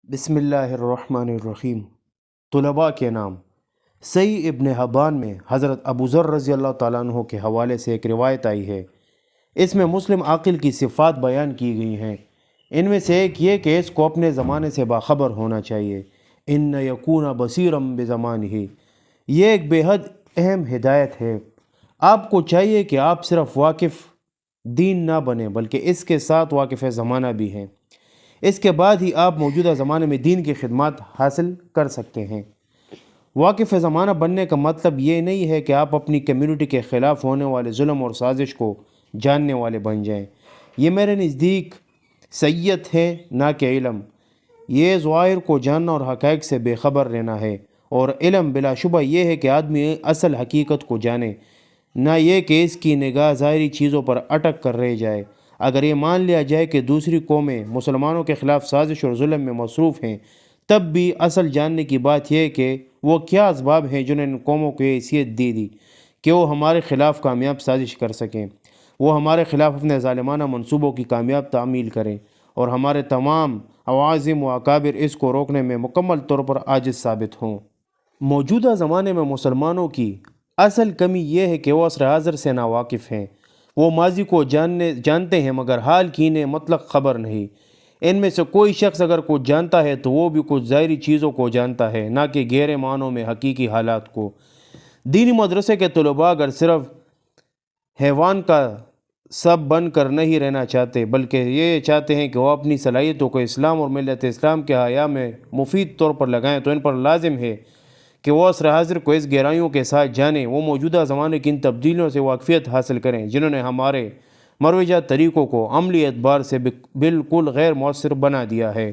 بسم اللہ الرحمن الرحیم۔ طلباء کے نام۔ صحیح ابن حبان میں حضرت ابو ذر رضی اللہ تعالیٰ عنہ کے حوالے سے ایک روایت آئی ہے۔ اس میں مسلم عاقل کی صفات بیان کی گئی ہیں۔ ان میں سے ایک یہ کہ اس کو اپنے زمانے سے باخبر ہونا چاہیے۔ ان یکون بصیرم بزمانہ، یہ ایک بے حد اہم ہدایت ہے۔ آپ کو چاہیے کہ آپ صرف واقف دین نہ بنیں بلکہ اس کے ساتھ واقف زمانہ بھی ہیں۔ اس کے بعد ہی آپ موجودہ زمانے میں دین کی خدمات حاصل کر سکتے ہیں۔ واقف زمانہ بننے کا مطلب یہ نہیں ہے کہ آپ اپنی کمیونٹی کے خلاف ہونے والے ظلم اور سازش کو جاننے والے بن جائیں۔ یہ میرے نزدیک سیئت ہے نہ کہ علم۔ یہ ظواہر کو جاننا اور حقائق سے بے خبر رہنا ہے، اور علم بلا شبہ یہ ہے کہ آدمی اصل حقیقت کو جانے، نہ یہ کہ اس کی نگاہ ظاہری چیزوں پر اٹک کر رہ جائے۔ اگر یہ مان لیا جائے کہ دوسری قومیں مسلمانوں کے خلاف سازش اور ظلم میں مصروف ہیں، تب بھی اصل جاننے کی بات یہ ہے کہ وہ کیا اسباب ہیں جنہوں نے ان قوموں کو یہ حیثیت دی کہ وہ ہمارے خلاف کامیاب سازش کر سکیں، وہ ہمارے خلاف اپنے ظالمانہ منصوبوں کی کامیاب تعمیل کریں، اور ہمارے تمام عوازم و اکابر اس کو روکنے میں مکمل طور پر عاجز ثابت ہوں۔ موجودہ زمانے میں مسلمانوں کی اصل کمی یہ ہے کہ وہ عصر حاضر سے ناواقف ہیں۔ وہ ماضی کو جانتے ہیں مگر حال کی انہیں مطلق خبر نہیں۔ ان میں سے کوئی شخص اگر کچھ جانتا ہے تو وہ بھی کچھ ظاہری چیزوں کو جانتا ہے، نہ کہ گہرے معنوں میں حقیقی حالات کو۔ دینی مدرسے کے طلباء اگر صرف حیوان کا سب بن کر نہیں رہنا چاہتے بلکہ یہ چاہتے ہیں کہ وہ اپنی صلاحیتوں کو اسلام اور ملت اسلام کے حیاء میں مفید طور پر لگائیں، تو ان پر لازم ہے کہ وہ عصر حاضر کو اس گہرائیوں کے ساتھ جانیں، وہ موجودہ زمانے کی ان تبدیلیوں سے واقفیت حاصل کریں جنہوں نے ہمارے مروجہ طریقوں کو عملی اعتبار سے بالکل غیر مؤثر بنا دیا ہے۔